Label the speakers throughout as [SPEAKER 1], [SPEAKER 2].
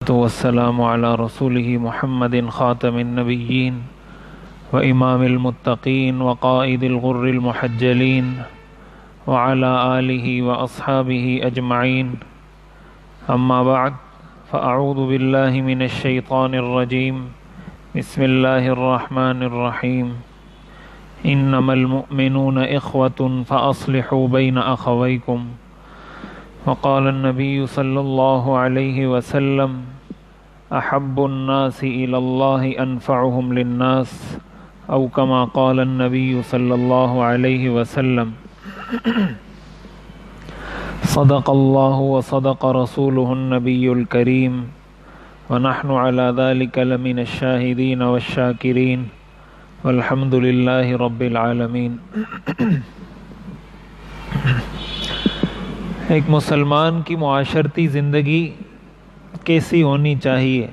[SPEAKER 1] والسلام على رسوله محمد خاتم النبيين وإمام المتقين وقائد الغر المحجلين وعلى آله وأصحابه أجمعين أما بعد فأعوذ بالله من الشيطان الرجيم بسم الله الرحمن الرحيم إنما المؤمنون إخوة فأصلحوا بين أخويكم وقال النبي صلى الله عليه وسلم أحب الناس إلى الله أنفعهم للناس أو كما قال النبي صلى الله عليه وسلم صدق الله وصدق رسوله النبي الكريم ونحن على ذلك لمن الشاهدين والشاكرين والحمد لله رب العالمين۔ ایک مسلمان کی معاشرتی زندگی کیسی ہونی چاہیے؟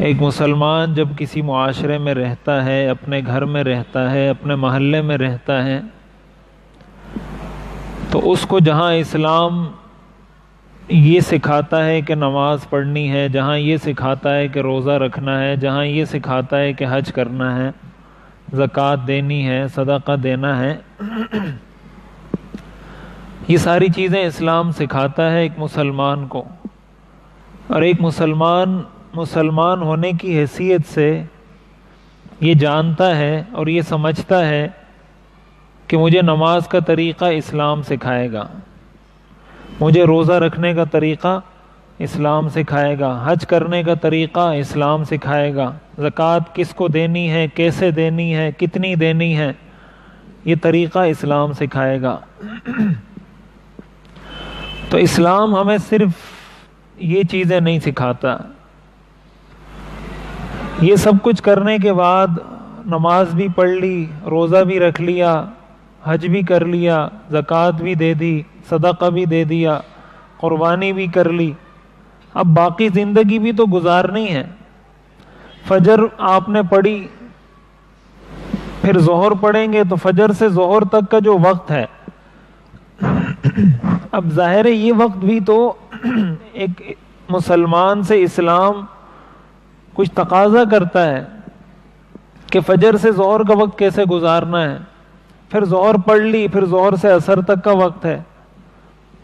[SPEAKER 1] ایک مسلمان جب کسی معاشرے میں رہتا ہے، اپنے گھر میں رہتا ہے، اپنے محلے میں رہتا ہے، تو اس کو جہاں اسلام یہ سکھاتا ہے کہ نماز پڑھنی ہے، جہاں یہ سکھاتا ہے کہ روزہ رکھنا ہے، جہاں یہ سکھاتا ہے کہ حج کرنا ہے، زکوٰۃ دینی ہے، صدقہ دینا ہے، یہ ساری چیزیں اسلام سکھاتا ہے ایک مسلمان کو۔ اور ایک مسلمان ہونے کی حیثیت سے یہ جانتا ہے اور یہ سمجھتا ہے کہ مجھے نماز کا طریقہ اسلام سکھائے گا، مجھے روزہ رکھنے کا طریقہ اسلام سکھائے گا، حج کرنے کا طریقہ اسلام سکھائے گا، زکوٰۃ کس کو دینی ہے، کیسے دینی ہے، کتنی دینی ہے، یہ طریقہ اسلام سکھائے گا۔ تو اسلام ہمیں صرف یہ چیزیں نہیں سکھاتا، یہ سب کچھ کرنے کے بعد نماز بھی پڑھ لی، روزہ بھی رکھ لیا، حج بھی کر لیا، زکوٰۃ بھی دے دی، صدقہ بھی دے دیا، قربانی بھی کر لی، اب باقی زندگی بھی تو گزارنی ہے۔ فجر آپ نے پڑھی، پھر ظہر پڑھیں گے تو فجر سے ظہر تک کا جو وقت ہے، اب ظاہر ہے یہ وقت بھی تو ایک مسلمان سے اسلام کچھ تقاضا کرتا ہے کہ فجر سے ظہر کا وقت کیسے گزارنا ہے۔ پھر ظہر پڑھ لی، پھر ظہر سے عصر تک کا وقت ہے،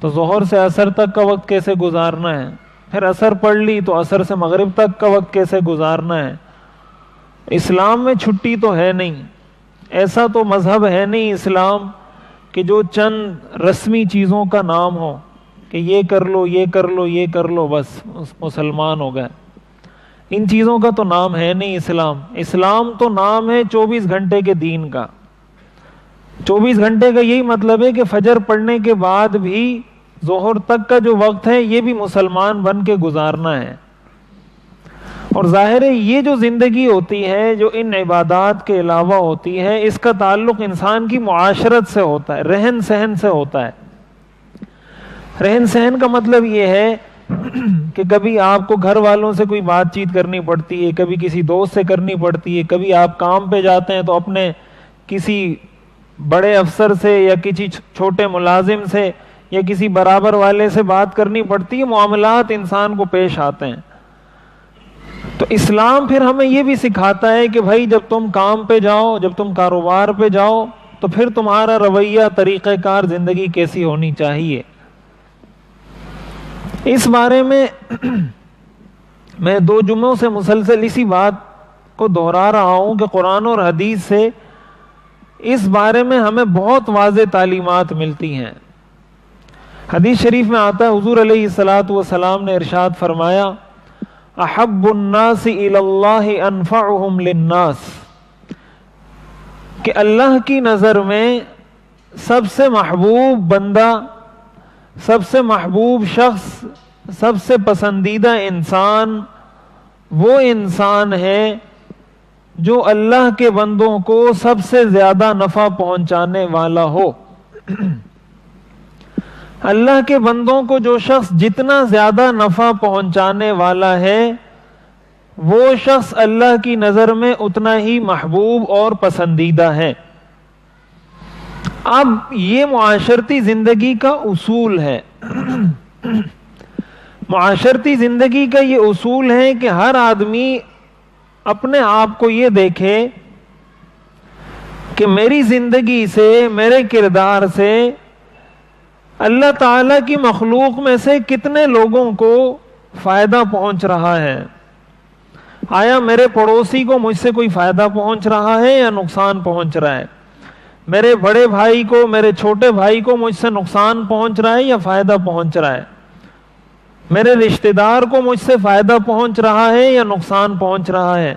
[SPEAKER 1] تو ظہر سے عصر تک کا وقت کیسے گزارنا ہے۔ پھر عصر پڑھ لی تو عصر سے مغرب تک کا وقت کیسے گزارنا ہے۔ اسلام میں چھٹی تو ہے نہیں، ایسا تو مذہب ہے نہیں اسلام کہ جو چند رسمی چیزوں کا نام ہو کہ یہ کر لو، یہ کر لو، یہ کر لو، بس مسلمان ہو گئے۔ ان چیزوں کا تو نام ہے نہیں اسلام۔ اسلام تو نام ہے 24 گھنٹے کے دین کا۔ 24 گھنٹے کا یہی مطلب ہے کہ فجر پڑھنے کے بعد بھی ظہر تک کا جو وقت ہے یہ بھی مسلمان بن کے گزارنا ہے۔ اور ظاہر ہے یہ جو زندگی ہوتی ہے، جو ان عبادات کے علاوہ ہوتی ہے، اس کا تعلق انسان کی معاشرت سے ہوتا ہے، رہن سہن سے ہوتا ہے۔ رہن سہن کا مطلب یہ ہے کہ کبھی آپ کو گھر والوں سے کوئی بات چیت کرنی پڑتی ہے، کبھی کسی دوست سے کرنی پڑتی ہے، کبھی آپ کام پہ جاتے ہیں تو اپنے کسی بڑے افسر سے یا کسی چھوٹے ملازم سے یا کسی برابر والے سے بات کرنی پڑتی ہے، معاملات انسان کو پیش آتے ہیں۔ تو اسلام پھر ہمیں یہ بھی سکھاتا ہے کہ بھائی جب تم کام پہ جاؤ، جب تم کاروبار پہ جاؤ، تو پھر تمہارا رویہ، طریقہ کار زندگی کیسی ہونی چاہیے۔ اس بارے میں میں 2 جمعوں سے مسلسل اسی بات کو دہرا رہا ہوں کہ قرآن اور حدیث سے اس بارے میں ہمیں بہت واضح تعلیمات ملتی ہیں۔ حدیث شریف میں آتا ہے، حضور علیہ الصلوۃ والسلام نے ارشاد فرمایا، احب الناس الی اللہ انفعهم للناس، کہ اللہ کی نظر میں سب سے محبوب بندہ، سب سے محبوب شخص، سب سے پسندیدہ انسان وہ انسان ہے جو اللہ کے بندوں کو سب سے زیادہ نفع پہنچانے والا ہو۔ اللہ کے بندوں کو جو شخص جتنا زیادہ نفع پہنچانے والا ہے، وہ شخص اللہ کی نظر میں اتنا ہی محبوب اور پسندیدہ ہے۔ اب یہ معاشرتی زندگی کا اصول ہے معاشرتی زندگی کا یہ اصول ہے کہ ہر آدمی اپنے آپ کو یہ دیکھے کہ میری زندگی سے، میرے کردار سے اللہ تعالی کی مخلوق میں سے کتنے لوگوں کو فائدہ پہنچ رہا ہے۔ آیا میرے پڑوسی کو مجھ سے کوئی فائدہ پہنچ رہا ہے یا نقصان پہنچ رہا ہے؟ میرے بڑے بھائی کو، میرے چھوٹے بھائی کو مجھ سے نقصان پہنچ رہا ہے یا فائدہ پہنچ رہا ہے؟ میرے رشتہ دار کو مجھ سے فائدہ پہنچ رہا ہے یا نقصان پہنچ رہا ہے؟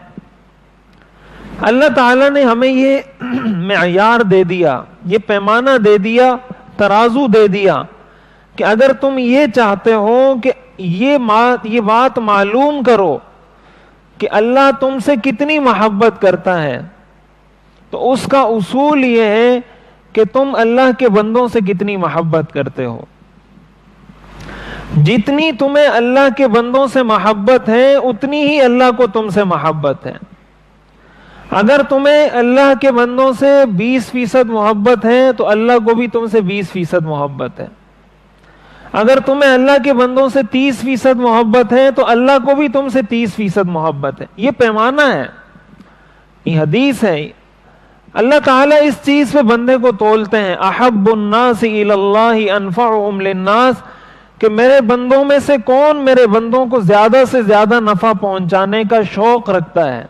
[SPEAKER 1] اللہ تعالیٰ نے ہمیں یہ معیار دے دیا، یہ پیمانہ دے دیا، ترازو دے دیا کہ اگر تم یہ چاہتے ہو کہ یہ بات معلوم کرو کہ اللہ تم سے کتنی محبت کرتا ہے، تو اس کا اصول یہ ہے کہ تم اللہ کے بندوں سے کتنی محبت کرتے ہو۔ جتنی تمہیں اللہ کے بندوں سے محبت ہے اتنی ہی اللہ کو تم سے محبت ہے۔ اگر تمہیں اللہ کے بندوں سے 20% محبت ہے تو اللہ کو بھی تم سے 20% محبت ہے۔ اگر تمہیں اللہ کے بندوں سے 30% محبت ہے تو اللہ کو بھی تم سے 30% محبت ہے۔ یہ پیمانہ ہے، یہ حدیث ہے۔ اللہ تعالیٰ اس چیز پہ بندے کو تولتے ہیں، احب الناس الی اللہ انفعهم للناس، کہ میرے بندوں میں سے کون میرے بندوں کو زیادہ سے زیادہ نفع پہنچانے کا شوق رکھتا ہے۔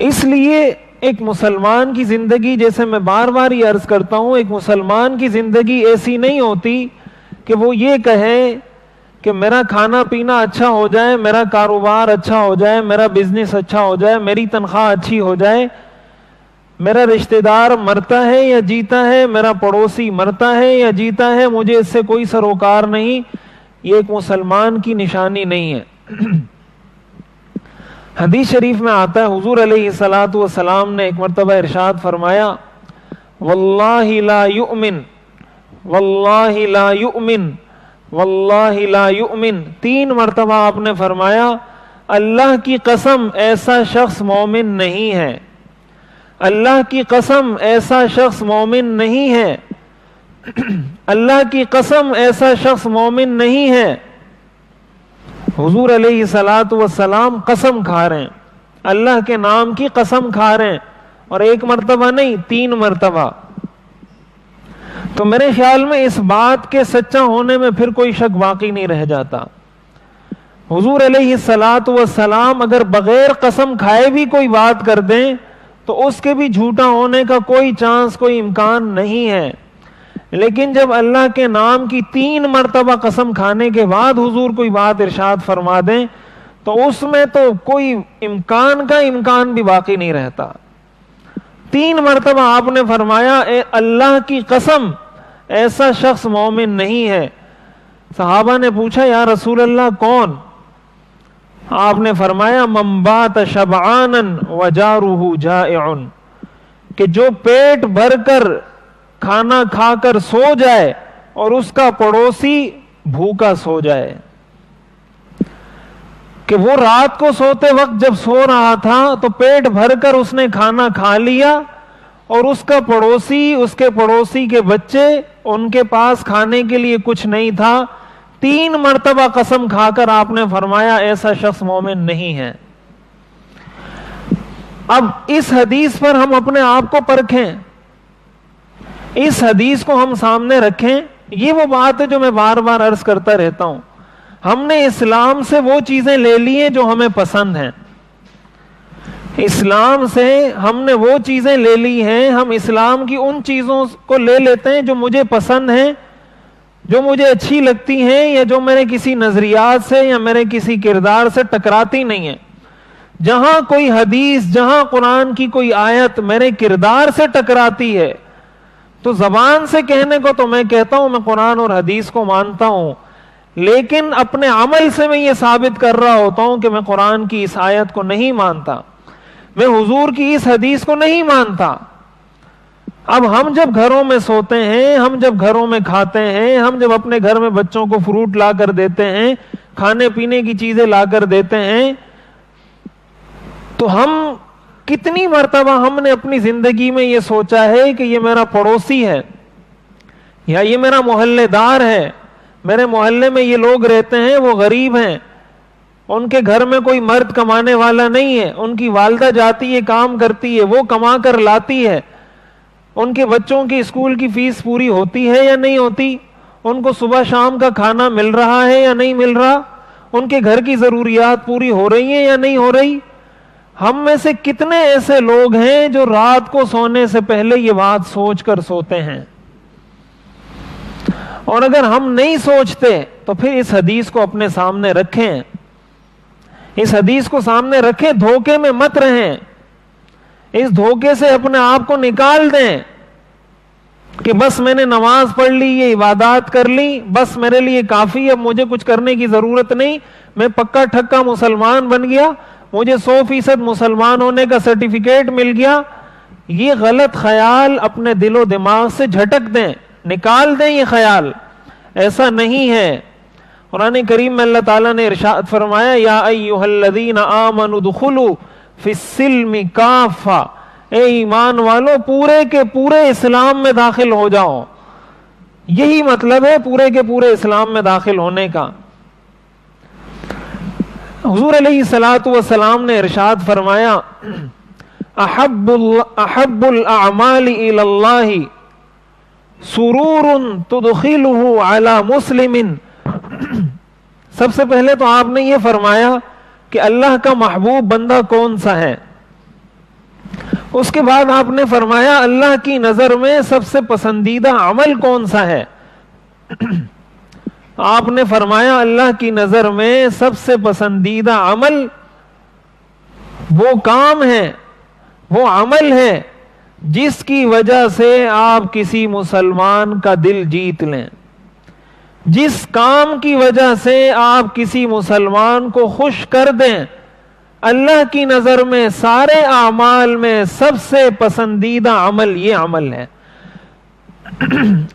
[SPEAKER 1] اس لیے ایک مسلمان کی زندگی، جیسے میں بار بار یہ عرض کرتا ہوں، ایک مسلمان کی زندگی ایسی نہیں ہوتی کہ وہ یہ کہے کہ میرا کھانا پینا اچھا ہو جائے، میرا کاروبار اچھا ہو جائے، میرا بزنس اچھا ہو جائے، میری تنخواہ اچھی ہو جائے، میرا رشتہ دار مرتا ہے یا جیتا ہے، میرا پڑوسی مرتا ہے یا جیتا ہے، مجھے اس سے کوئی سروکار نہیں۔ یہ ایک مسلمان کی نشانی نہیں ہے۔ حدیث شریف میں آتا ہے، حضور علیہ الصلوۃ والسلام نے ایک مرتبہ ارشاد فرمایا، واللہ لا یؤمن، واللہ لا یؤمن، واللہ لا یؤمن، 3 مرتبہ آپ نے فرمایا اللہ کی قسم ایسا شخص مومن نہیں ہے، اللہ کی قسم ایسا شخص مومن نہیں ہے، اللہ کی قسم ایسا شخص مومن نہیں ہے۔ حضور علیہ الصلوۃ والسلام قسم کھا رہے ہیں، اللہ کے نام کی قسم کھا رہے ہیں، اور 1 مرتبہ نہیں، 3 مرتبہ۔ تو میرے خیال میں اس بات کے سچا ہونے میں پھر کوئی شک باقی نہیں رہ جاتا۔ حضور علیہ الصلوۃ والسلام اگر بغیر قسم کھائے بھی کوئی بات کر دیں تو اس کے بھی جھوٹا ہونے کا کوئی چانس، کوئی امکان نہیں ہے، لیکن جب اللہ کے نام کی 3 مرتبہ قسم کھانے کے بعد حضور کوئی بات ارشاد فرما دیں تو اس میں تو کوئی امکان کا امکان بھی باقی نہیں رہتا۔ 3 مرتبہ آپ نے فرمایا اے اللہ کی قسم ایسا شخص مومن نہیں ہے۔ صحابہ نے پوچھا یا رسول اللہ کون؟ آپ نے فرمایا من بات شبعانا وجارہ جائع، کہ جو پیٹ بھر کر کھانا کھا کر سو جائے اور اس کا پڑوسی بھوکا سو جائے۔ کہ وہ رات کو سوتے وقت جب سو رہا تھا تو پیٹ بھر کر اس نے کھانا کھا لیا، اور اس کا پڑوسی، اس کے پڑوسی کے بچے، ان کے پاس کھانے کے لیے کچھ نہیں تھا۔ 3 مرتبہ قسم کھا کر آپ نے فرمایا ایسا شخص مومن نہیں ہے۔ اب اس حدیث پر ہم اپنے آپ کو پرکھیں، اس حدیث کو ہم سامنے رکھیں۔ یہ وہ بات ہے جو میں بار بار عرض کرتا رہتا ہوں، ہم نے اسلام سے وہ چیزیں لے لی ہیں جو ہمیں پسند ہیں، اسلام سے ہم نے وہ چیزیں لے لی ہیں، ہم اسلام کی ان چیزوں کو لے لیتے ہیں جو مجھے پسند ہیں، جو مجھے اچھی لگتی ہیں، یا جو میرے کسی نظریات سے یا میرے کسی کردار سے ٹکراتی نہیں ہیں۔ جہاں کوئی حدیث، جہاں قرآن کی کوئی آیت میرے کردار سے ٹکراتی ہے تو زبان سے کہنے کو تو میں کہتا ہوں میں قرآن اور حدیث کو مانتا ہوں، لیکن اپنے عمل سے میں یہ ثابت کر رہا ہوتا ہوں کہ میں قرآن کی اس آیت کو نہیں مانتا، میں حضور کی اس حدیث کو نہیں مانتا۔ اب ہم جب گھروں میں سوتے ہیں، ہم جب گھروں میں کھاتے ہیں، ہم جب اپنے گھر میں بچوں کو فروٹ لا کر دیتے ہیں، کھانے پینے کی چیزیں لا کر دیتے ہیں، تو ہم کتنی مرتبہ ہم نے اپنی زندگی میں یہ سوچا ہے کہ یہ میرا پڑوسی ہے، یا یہ میرا محلے دار ہے، میرے محلے میں یہ لوگ رہتے ہیں، وہ غریب ہیں، ان کے گھر میں کوئی مرد کمانے والا نہیں ہے، ان کی والدہ جاتی ہے کام کرتی ہے، وہ کما کر لاتی ہے، ان کے بچوں کی اسکول کی فیس پوری ہوتی ہے یا نہیں ہوتی، ان کو صبح شام کا کھانا مل رہا ہے یا نہیں مل رہا، ان کے گھر کی ضروریات پوری ہو رہی ہیں یا نہیں ہو رہی. ہم میں سے کتنے ایسے لوگ ہیں جو رات کو سونے سے پہلے یہ بات سوچ کر سوتے ہیں؟ اور اگر ہم نہیں سوچتے تو پھر اس حدیث کو اپنے سامنے رکھیں، اس حدیث کو سامنے رکھیں، دھوکے میں مت رہیں، اس دھوکے سے اپنے آپ کو نکال دیں کہ بس میں نے نماز پڑھ لی، یہ عبادات کر لی، بس میرے لیے کافی، اب مجھے کچھ کرنے کی ضرورت نہیں، میں پکا ٹھکا مسلمان بن گیا، مجھے 100% مسلمان ہونے کا سرٹیفکیٹ مل گیا. یہ غلط خیال اپنے دل و دماغ سے جھٹک دیں، نکال دیں یہ خیال. ایسا نہیں ہے. قرآن کریم میں اللہ تعالیٰ نے ارشاد فرمایا یا ایھا الذین آمنوا ادخلوا فی السلم کافہ، اے ایمان والو پورے کے پورے اسلام میں داخل ہو جاؤ. یہی مطلب ہے پورے کے پورے اسلام میں داخل ہونے کا. حضور علیہ الصلوۃ والسلام نے ارشاد فرمایا احب الاعمال الی اللہ سرور تدخلہ علی مسلم. سب سے پہلے تو آپ نے یہ فرمایا کہ اللہ کا محبوب بندہ کون سا ہے. اس کے بعد آپ نے فرمایا اللہ کی نظر میں سب سے پسندیدہ عمل کون سا ہے. آپ نے فرمایا اللہ کی نظر میں سب سے پسندیدہ عمل وہ کام ہے، وہ عمل ہے جس کی وجہ سے آپ کسی مسلمان کا دل جیت لیں، جس کام کی وجہ سے آپ کسی مسلمان کو خوش کر دیں. اللہ کی نظر میں سارے اعمال میں سب سے پسندیدہ عمل یہ عمل ہے.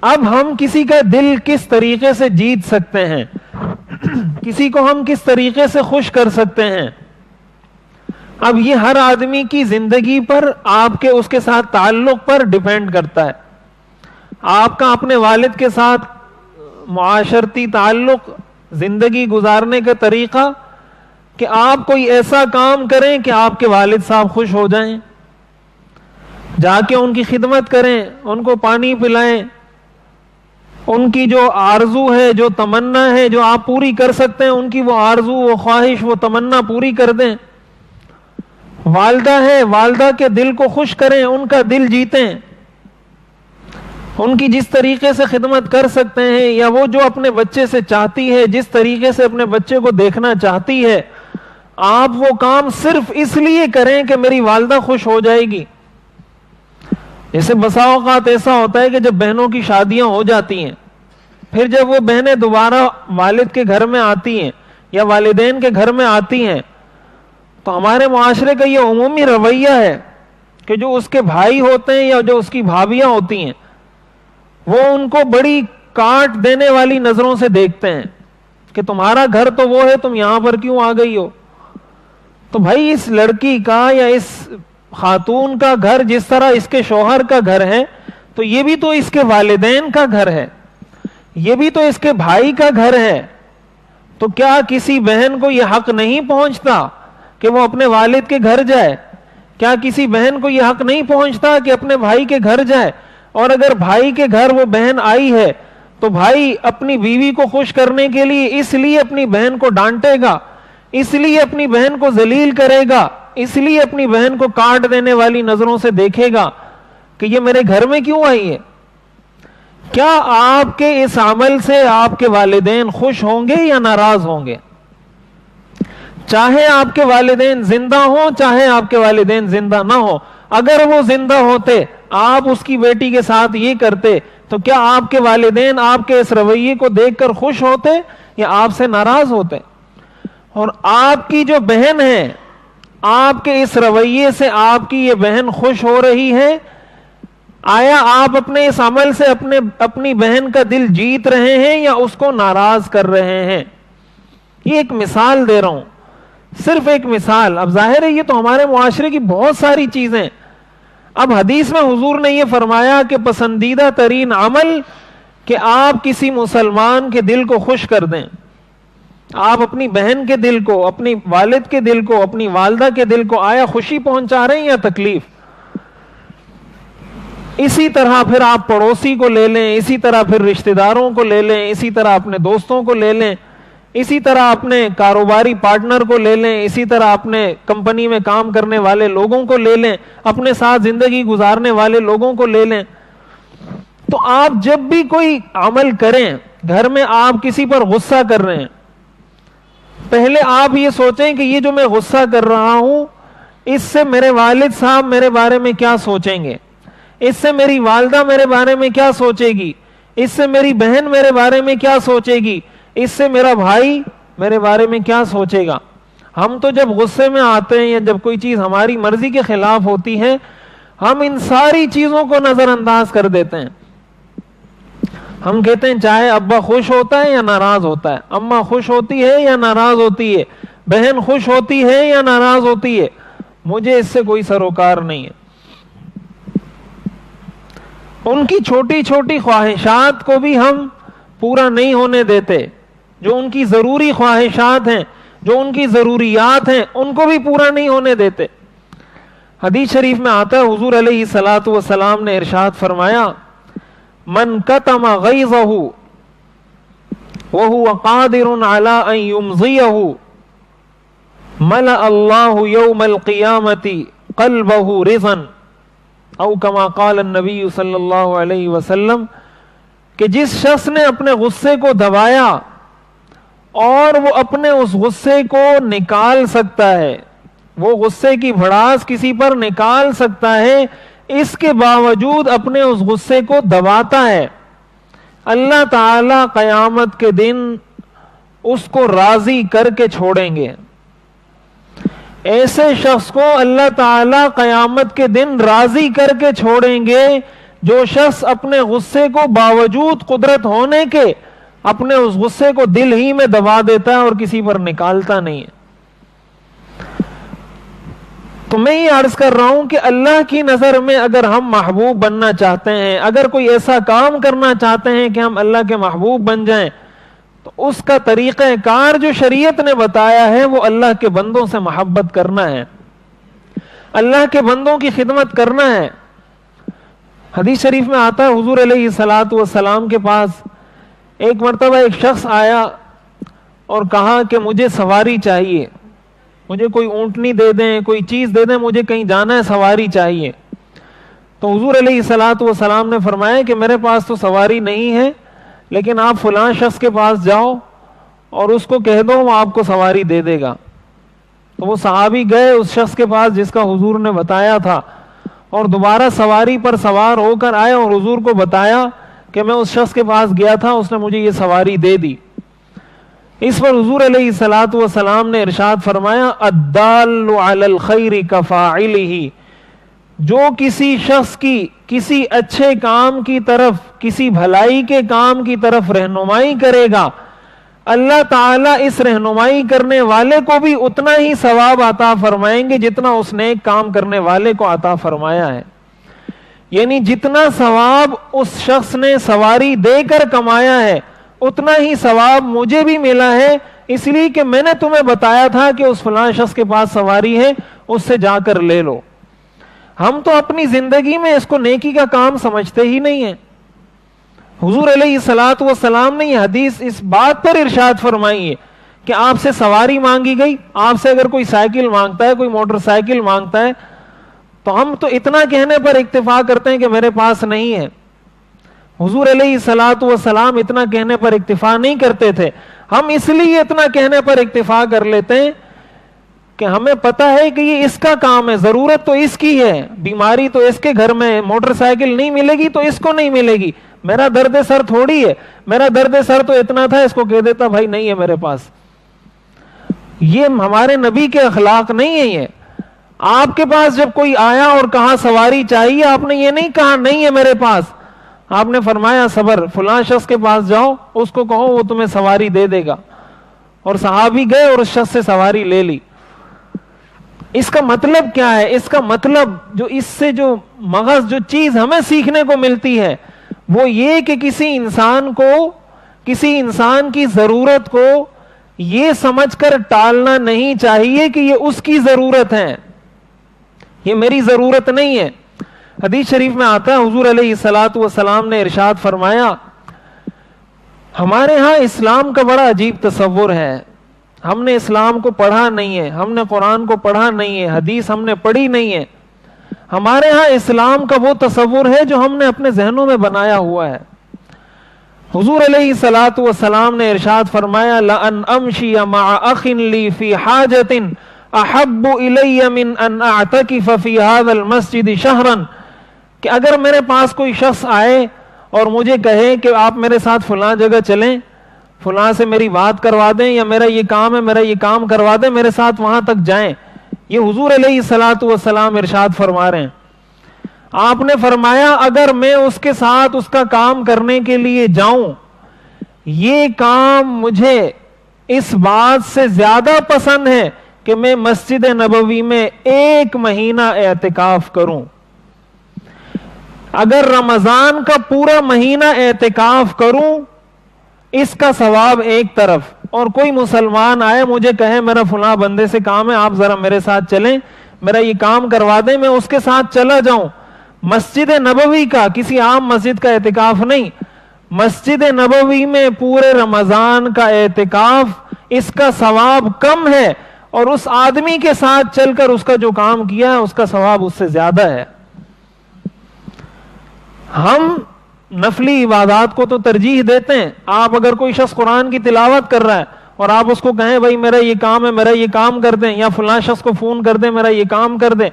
[SPEAKER 1] اب ہم کسی کا دل کس طریقے سے جیت سکتے ہیں، کسی کو ہم کس طریقے سے خوش کر سکتے ہیں، اب یہ ہر آدمی کی زندگی پر، آپ کے اس کے ساتھ تعلق پر ڈیپینڈ کرتا ہے. آپ کا اپنے والد کے ساتھ معاشرتی تعلق، زندگی گزارنے کا طریقہ کہ آپ کوئی ایسا کام کریں کہ آپ کے والد صاحب خوش ہو جائیں، جا کے ان کی خدمت کریں، ان کو پانی پلائیں، ان کی جو آرزو ہے، جو تمنا ہے جو آپ پوری کر سکتے ہیں، ان کی وہ آرزو، وہ خواہش، وہ تمنا پوری کر دیں. والدہ ہے، والدہ کے دل کو خوش کریں، ان کا دل جیتیں، ان کی جس طریقے سے خدمت کر سکتے ہیں، یا وہ جو اپنے بچے سے چاہتی ہے، جس طریقے سے اپنے بچے کو دیکھنا چاہتی ہے، آپ وہ کام صرف اس لیے کریں کہ میری والدہ خوش ہو جائے گی. جیسے بسا اوقات ایسا ہوتا ہے کہ جب بہنوں کی شادیاں ہو جاتی ہیں، پھر جب وہ بہنیں دوبارہ والد کے گھر میں آتی ہیں یا والدین کے گھر میں آتی ہیں، تو ہمارے معاشرے کا یہ عمومی رویہ ہے کہ جو اس کے بھائی ہوتے ہیں یا جو اس کی بھابیاں ہوتی ہیں، وہ ان کو بڑی کاٹ دینے والی نظروں سے دیکھتے ہیں کہ تمہارا گھر تو وہ ہے، تم یہاں پر کیوں آ گئی ہو. تو بھائی اس لڑکی کا یا اس خاتون کا گھر جس طرح اس کے شوہر کا گھر ہے، تو یہ بھی تو اس کے والدین کا گھر ہے، یہ بھی تو اس کے بھائی کا گھر ہے. تو کیا کسی بہن کو یہ حق نہیں پہنچتا کہ وہ اپنے والد کے گھر جائے؟ کیا کسی بہن کو یہ حق نہیں پہنچتا کہ اپنے بھائی کے گھر جائے؟ اور اگر بھائی کے گھر وہ بہن آئی ہے تو بھائی اپنی بیوی کو خوش کرنے کے لیے اس لیے اپنی بہن کو ڈانٹے گا، اس لیے اپنی بہن کو ذلیل کرے گا، اس لیے اپنی بہن کو کاٹ دینے والی نظروں سے دیکھے گا کہ یہ میرے گھر میں کیوں آئی ہے. کیا آپ کے اس عمل سے آپ کے والدین خوش ہوں گے یا ناراض ہوں گے؟ چاہے آپ کے والدین زندہ ہوں، چاہے آپ کے والدین زندہ نہ ہوں. اگر وہ زندہ ہوتے، آپ اس کی بیٹی کے ساتھ یہ کرتے، تو کیا آپ کے والدین آپ کے اس رویے کو دیکھ کر خوش ہوتے یا آپ سے ناراض ہوتے؟ اور آپ کی جو بہن ہے، آپ کے اس رویے سے آپ کی یہ بہن خوش ہو رہی ہے، آیا آپ اپنے اس عمل سے اپنی بہن کا دل جیت رہے ہیں یا اس کو ناراض کر رہے ہیں؟ یہ ایک مثال دے رہا ہوں، صرف ایک مثال. اب ظاہر ہے یہ تو ہمارے معاشرے کی بہت ساری چیزیں. اب حدیث میں حضور نے یہ فرمایا کہ پسندیدہ ترین عمل کہ آپ کسی مسلمان کے دل کو خوش کر دیں. آپ اپنی بہن کے دل کو، اپنی والد کے دل کو، اپنی والدہ کے دل کو آیا خوشی پہنچا رہے ہیں یا تکلیف؟ اسی طرح پھر آپ پڑوسی کو لے لیں، اسی طرح پھر رشتہ داروں کو لے لیں، اسی طرح اپنے دوستوں کو لے لیں، اسی طرح اپنے کاروباری پارٹنر کو لے لیں، اسی طرح اپنے کمپنی میں کام کرنے والے لوگوں کو لے لیں، اپنے ساتھ زندگی گزارنے والے لوگوں کو لے لیں. تو آپ جب بھی کوئی عمل کریں، گھر میں آپ کسی پر غصہ کر رہے ہیں، پہلے آپ یہ سوچیں کہ یہ جو میں غصہ کر رہا ہوں، اس سے میرے والد صاحب میرے بارے میں کیا سوچیں گے، اس سے میری والدہ میرے بارے میں کیا سوچے گی، اس سے میری بہن میرے بارے میں کیا سوچے گی، اس سے میرا بھائی میرے بارے میں کیا سوچے گا. ہم تو جب غصے میں آتے ہیں یا جب کوئی چیز ہماری مرضی کے خلاف ہوتی ہے، ہم ان ساری چیزوں کو نظر انداز کر دیتے ہیں. ہم کہتے ہیں چاہے ابا خوش ہوتا ہے یا ناراض ہوتا ہے، اماں خوش ہوتی ہے یا ناراض ہوتی ہے، بہن خوش ہوتی ہے یا ناراض ہوتی ہے، مجھے اس سے کوئی سروکار نہیں ہے. ان کی چھوٹی چھوٹی خواہشات کو بھی ہم پورا نہیں ہونے دیتے. جو ان کی ضروری خواہشات ہیں، جو ان کی ضروریات ہیں، ان کو بھی پورا نہیں ہونے دیتے. حدیث شریف میں آتا ہے، حضور علیہ الصلوۃ والسلام نے ارشاد فرمایا، من کتم غیظہ وہو قادر علی ان یمضیہ ملأ اللہ یوم القیامۃ قلبہ رضا، او کما قال النبی صلی اللہ علیہ وسلم، کہ جس شخص نے اپنے غصے کو دبایا اور وہ اپنے اس غصے کو نکال سکتا ہے، وہ غصے کی بھڑاس کسی پر نکال سکتا ہے، اس کے باوجود اپنے اس غصے کو دباتا ہے، اللہ تعالی قیامت کے دن اس کو راضی کر کے چھوڑیں گے. ایسے شخص کو اللہ تعالی قیامت کے دن راضی کر کے چھوڑیں گے جو شخص اپنے غصے کو باوجود قدرت ہونے کے اپنے اس غصے کو دل ہی میں دبا دیتا ہے اور کسی پر نکالتا نہیں ہے. تو میں یہ عرض کر رہا ہوں کہ اللہ کی نظر میں اگر ہم محبوب بننا چاہتے ہیں، اگر کوئی ایسا کام کرنا چاہتے ہیں کہ ہم اللہ کے محبوب بن جائیں، تو اس کا طریقہ کار جو شریعت نے بتایا ہے وہ اللہ کے بندوں سے محبت کرنا ہے، اللہ کے بندوں کی خدمت کرنا ہے. حدیث شریف میں آتا ہے، حضور علیہ الصلوۃ والسلام کے پاس ایک مرتبہ ایک شخص آیا اور کہا کہ مجھے سواری چاہیے، مجھے کوئی اونٹنی دے دیں، کوئی چیز دے دیں، مجھے کہیں جانا ہے، سواری چاہیے. تو حضور علیہ الصلوۃ والسلام نے فرمایا کہ میرے پاس تو سواری نہیں ہے، لیکن آپ فلاں شخص کے پاس جاؤ اور اس کو کہہ دو، وہ آپ کو سواری دے دے گا. تو وہ صحابی گئے اس شخص کے پاس جس کا حضور نے بتایا تھا، اور دوبارہ سواری پر سوار ہو کر آئے اور حضور کو بتایا کہ میں اس شخص کے پاس گیا تھا، اس نے مجھے یہ سواری دے دی. اس پر حضور علیہ الصلوۃ والسلام نے ارشاد فرمایا، الدال علی الخیر کفاعلہ، جو کسی شخص کی کسی اچھے کام کی طرف، کسی بھلائی کے کام کی طرف رہنمائی کرے گا، اللہ تعالیٰ اس رہنمائی کرنے والے کو بھی اتنا ہی ثواب عطا فرمائیں گے جتنا اس نے ایک کام کرنے والے کو عطا فرمایا ہے. یعنی جتنا ثواب اس شخص نے سواری دے کر کمایا ہے، اتنا ہی ثواب مجھے بھی ملا ہے، اس لیے کہ میں نے تمہیں بتایا تھا کہ اس فلاں شخص کے پاس سواری ہے، اس سے جا کر لے لو. ہم تو اپنی زندگی میں اس کو نیکی کا کام سمجھتے ہی نہیں ہیں. حضور علیہ الصلوۃ والسلام نے یہ حدیث اس بات پر ارشاد فرمائی ہے کہ آپ سے سواری مانگی گئی، آپ سے اگر کوئی سائیکل مانگتا ہے، کوئی موٹر سائیکل مانگتا ہے، تو ہم تو اتنا کہنے پر اکتفا کرتے ہیں کہ میرے پاس نہیں ہے. حضور علیہ الصلوۃ والسلام اتنا کہنے پر اکتفا نہیں کرتے تھے. ہم اس لیے اتنا کہنے پر اکتفا کر لیتے ہیں کہ ہمیں پتہ ہے کہ یہ اس کا کام ہے، ضرورت تو اس کی ہے، بیماری تو اس کے گھر میں، موٹر سائیکل نہیں ملے گی تو اس کو نہیں ملے گی. میرا درد سر تھوڑی ہے، میرا درد سر تو اتنا تھا، اس کو کہہ دیتا بھائی نہیں ہے میرے پاس. یہ ہمارے نبی کے اخلاق نہیں ہے. یہ آپ کے پاس جب کوئی آیا اور کہا سواری چاہیے، آپ نے یہ نہیں کہا نہیں ہے میرے پاس، آپ نے فرمایا صبر، فلاں شخص کے پاس جاؤ، اس کو کہو وہ تمہیں سواری دے دے گا. اور صحابی گئے اور اس شخص سے سواری لے لی. اس کا مطلب کیا ہے؟ اس کا مطلب جو اس سے جو مغز جو چیز ہمیں سیکھنے کو ملتی ہے وہ یہ کہ کسی انسان کی ضرورت کو یہ سمجھ کر ٹالنا نہیں چاہیے کہ یہ اس کی ضرورت ہے، یہ میری ضرورت نہیں ہے۔ حدیث شریف میں آتا ہے حضور علیہ الصلوۃ والسلام نے ارشاد فرمایا، ہمارے ہاں اسلام کا بڑا عجیب تصور ہے، ہم نے اسلام کو پڑھا نہیں ہے، ہم نے قرآن کو پڑھا نہیں ہے، حدیث ہم نے پڑھی نہیں ہے، ہمارے ہاں اسلام کا وہ تصور ہے جو ہم نے اپنے ذہنوں میں بنایا ہوا ہے۔ حضور علیہ الصلوۃ والسلام نے ارشاد فرمایا، لَأَنْ أَمْشِيَ مَعَ أَخٍ لِّي فِي حَاجَةٍ أَحَبُّ إِلَيَّ مِنْ أَنْ أَعْتَكِفَ فِي هَذَا الْمَسْجِدِ شَهْرًا، کہ اگر میرے پاس کوئی شخص آئے اور مجھے کہے کہ آپ میرے ساتھ فلاں جگہ چلیں، فلاں سے میری بات کروا دیں، یا میرا یہ کام ہے میرا یہ کام کروا دیں، میرے ساتھ وہاں تک جائیں، یہ حضور علیہ الصلوۃ والسلام ارشاد فرما رہے ہیں۔ آپ نے فرمایا اگر میں اس کے ساتھ اس کا کام کرنے کے لیے جاؤں، یہ کام مجھے اس بات سے زیادہ پسند ہے کہ میں مسجد نبوی میں 1 مہینہ اعتکاف کروں۔ اگر رمضان کا پورا مہینہ اعتکاف کروں، اس کا ثواب ایک طرف، اور کوئی مسلمان آئے مجھے کہے میرا فلاں بندے سے کام ہے، آپ ذرا میرے ساتھ چلیں، میرا یہ کام کروا دیں، میں اس کے ساتھ چلا جاؤں، مسجد نبوی کا، کسی عام مسجد کا اعتکاف نہیں، مسجد نبوی میں پورے رمضان کا اعتکاف، اس کا ثواب کم ہے، اور اس آدمی کے ساتھ چل کر اس کا جو کام کیا ہے اس کا ثواب اس سے زیادہ ہے۔ ہم نفلی عبادات کو تو ترجیح دیتے ہیں۔ آپ اگر کوئی شخص قرآن کی تلاوت کر رہا ہے اور آپ اس کو کہیں بھائی میرا یہ کام ہے، میرا یہ کام کر دیں، یا فلاں شخص کو فون کر دیں میرا یہ کام کر دیں،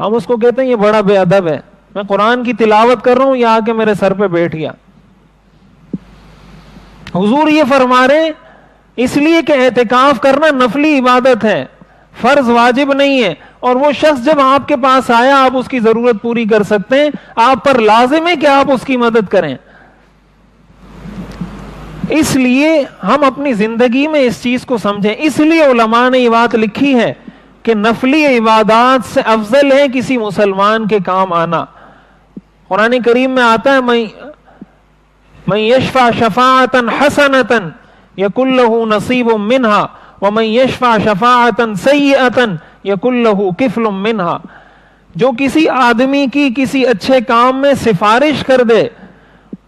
[SPEAKER 1] ہم اس کو کہتے ہیں یہ بڑا بے ادب ہے، میں قرآن کی تلاوت کر رہا ہوں، یہ آ کے میرے سر پہ بیٹھ گیا۔ حضور یہ فرما رہے ہیں اس لیے کہ اعتکاف کرنا نفلی عبادت ہے، فرض واجب نہیں ہے، اور وہ شخص جب آپ کے پاس آیا آپ اس کی ضرورت پوری کر سکتے ہیں، آپ پر لازم ہے کہ آپ اس کی مدد کریں۔ اس لیے ہم اپنی زندگی میں اس چیز کو سمجھیں، اس لیے علماء نے یہ بات لکھی ہے کہ نفلی عبادات سے افضل ہے کسی مسلمان کے کام آنا۔ قرآن کریم میں آتا ہے من یشفع شفاعتا حسنتا یکن لہ نصیب منہا ومن یشفع شفاعتا سیئتا یکن لہ کفل منہا، جو کسی آدمی کی کسی اچھے کام میں سفارش کر دے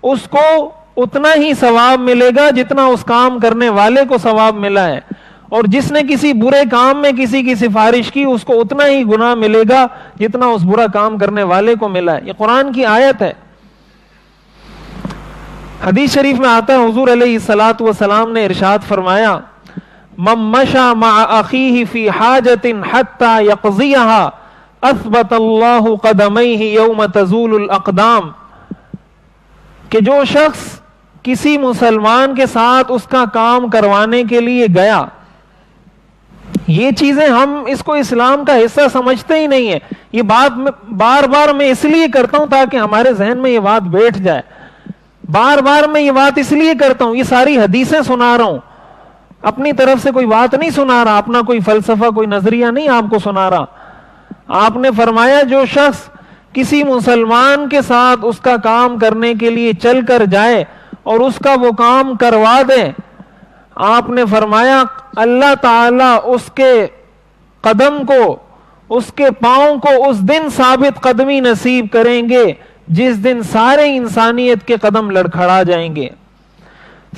[SPEAKER 1] اس کو اتنا ہی ثواب ملے گا جتنا اس کام کرنے والے کو ثواب ملا ہے، اور جس نے کسی برے کام میں کسی کی سفارش کی اس کو اتنا ہی گناہ ملے گا جتنا اس برا کام کرنے والے کو ملا ہے۔ یہ قرآن کی آیت ہے۔ حدیث شریف میں آتا ہے حضور علیہ الصلوۃ والسلام نے ارشاد فرمایا، من مشى مع اخیہ فی حاجۃ حتی یقضیہا اثبت اللہ قدمیہ یوم تزول الاقدام، کہ جو شخص کسی مسلمان کے ساتھ اس کا کام کروانے کے لیے گیا، یہ چیزیں ہم اس کو اسلام کا حصہ سمجھتے ہی نہیں ہے۔ یہ بات بار بار میں اس لیے کرتا ہوں تاکہ ہمارے ذہن میں یہ بات بیٹھ جائے، بار بار میں یہ بات اس لیے کرتا ہوں، یہ ساری حدیثیں سنا رہا ہوں، اپنی طرف سے کوئی بات نہیں سنا رہا، اپنا کوئی فلسفہ کوئی نظریہ نہیں آپ کو سنا رہا۔ آپ نے فرمایا جو شخص کسی مسلمان کے ساتھ اس کا کام کرنے کے لیے چل کر جائے اور اس کا وہ کام کروا دے، آپ نے فرمایا اللہ تعالی اس کے قدم کو، اس کے پاؤں کو اس دن ثابت قدمی نصیب کریں گے جس دن سارے انسانیت کے قدم لڑکھڑا جائیں گے،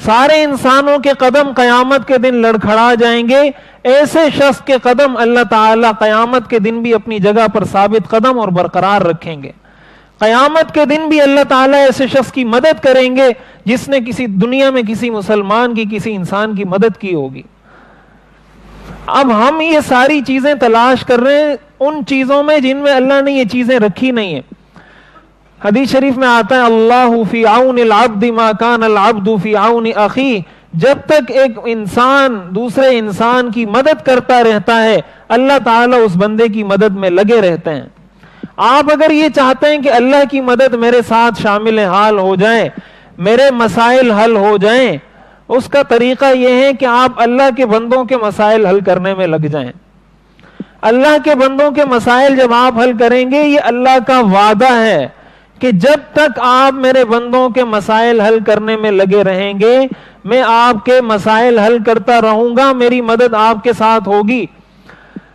[SPEAKER 1] سارے انسانوں کے قدم قیامت کے دن لڑکھڑا جائیں گے، ایسے شخص کے قدم اللہ تعالیٰ قیامت کے دن بھی اپنی جگہ پر ثابت قدم اور برقرار رکھیں گے۔ قیامت کے دن بھی اللہ تعالیٰ ایسے شخص کی مدد کریں گے جس نے کسی دنیا میں کسی مسلمان کی کسی انسان کی مدد کی ہوگی۔ اب ہم یہ ساری چیزیں تلاش کر رہے ہیں ان چیزوں میں جن میں اللہ نے یہ چیزیں رکھی نہیں ہیں۔ حدیث شریف میں آتا ہے اللہ فی عون العبد ما کان العبد فی عون اخیہ، جب تک ایک انسان دوسرے انسان کی مدد کرتا رہتا ہے اللہ تعالیٰ اس بندے کی مدد میں لگے رہتے ہیں۔ آپ اگر یہ چاہتے ہیں کہ اللہ کی مدد میرے ساتھ شامل حال ہو جائے، میرے مسائل حل ہو جائیں، اس کا طریقہ یہ ہے کہ آپ اللہ کے بندوں کے مسائل حل کرنے میں لگ جائیں۔ اللہ کے بندوں کے مسائل جب آپ حل کریں گے، یہ اللہ کا وعدہ ہے کہ جب تک آپ میرے بندوں کے مسائل حل کرنے میں لگے رہیں گے میں آپ کے مسائل حل کرتا رہوں گا، میری مدد آپ کے ساتھ ہوگی۔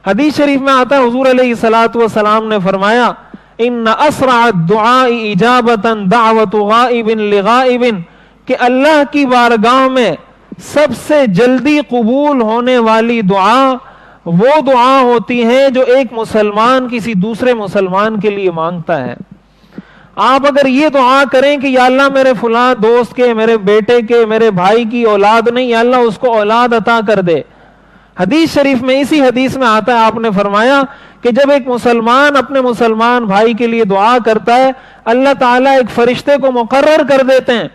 [SPEAKER 1] حدیث شریف میں آتا ہے حضور علیہ الصلوۃ والسلام نے فرمایا ان اسرع الدعاء اجابۃ دعوت غائب لغائب، کہ اللہ کی بارگاہ میں سب سے جلدی قبول ہونے والی دعا وہ دعا ہوتی ہے جو ایک مسلمان کسی دوسرے مسلمان کے لیے مانگتا ہے۔ آپ اگر یہ دعا کریں کہ یا اللہ میرے فلاں دوست کے، میرے بیٹے کے، میرے بھائی کی اولاد نہیں، یا اللہ اس کو اولاد عطا کر دے۔ حدیث شریف میں، اسی حدیث میں آتا ہے، آپ نے فرمایا کہ جب ایک مسلمان اپنے مسلمان بھائی کے لیے دعا کرتا ہے اللہ تعالیٰ ایک فرشتے کو مقرر کر دیتے ہیں،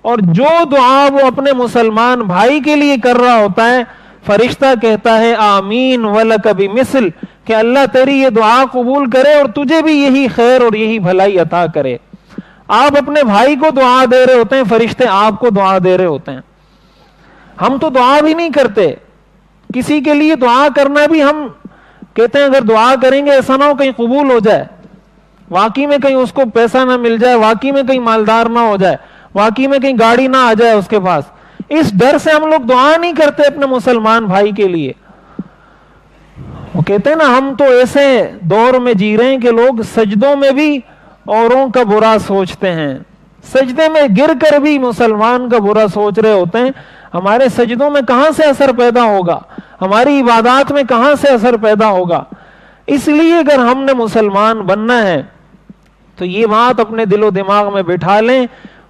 [SPEAKER 1] اور جو دعا وہ اپنے مسلمان بھائی کے لیے کر رہا ہوتا ہے فرشتہ کہتا ہے آمین ولک بمثل، کہ اللہ تیری یہ دعا قبول کرے اور تجھے بھی یہی خیر اور یہی بھلائی عطا کرے۔ آپ اپنے بھائی کو دعا دے رہے ہوتے ہیں، فرشتے آپ کو دعا دے رہے ہوتے ہیں۔ ہم تو دعا بھی نہیں کرتے، کسی کے لیے دعا کرنا بھی ہم کہتے ہیں اگر دعا کریں گے ایسا نہ ہو کہیں قبول ہو جائے، واقعی میں کہیں اس کو پیسہ نہ مل جائے، واقعی میں کہیں مالدار نہ ہو جائے، واقعی میں کہیں گاڑی نہ آ جائے اس کے پاس، اس ڈر سے ہم لوگ دعا نہیں کرتے اپنے مسلمان بھائی کے لیے۔ وہ کہتے ہیں نا ہم تو ایسے دور میں جی رہے ہیں کہ لوگ سجدوں میں بھی اوروں کا برا سوچتے ہیں، سجدے میں گر کر بھی مسلمان کا برا سوچ رہے ہوتے ہیں۔ ہمارے سجدوں میں کہاں سے اثر پیدا ہوگا، ہماری عبادات میں کہاں سے اثر پیدا ہوگا؟ اس لیے اگر ہم نے مسلمان بننا ہے تو یہ بات اپنے دل و دماغ میں بٹھا لیں،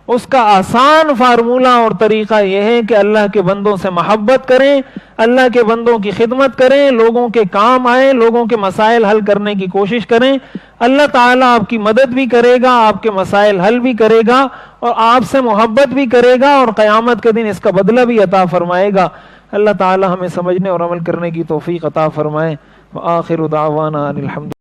[SPEAKER 1] اس کا آسان فارمولہ اور طریقہ یہ ہے کہ اللہ کے بندوں سے محبت کریں، اللہ کے بندوں کی خدمت کریں، لوگوں کے کام آئیں، لوگوں کے مسائل حل کرنے کی کوشش کریں۔ اللہ تعالیٰ آپ کی مدد بھی کرے گا، آپ کے مسائل حل بھی کرے گا، اور آپ سے محبت بھی کرے گا، اور قیامت کے دن اس کا بدلہ بھی عطا فرمائے گا۔ اللہ تعالیٰ ہمیں سمجھنے اور عمل کرنے کی توفیق عطا فرمائے۔ وآخر دعوانا ان الحمد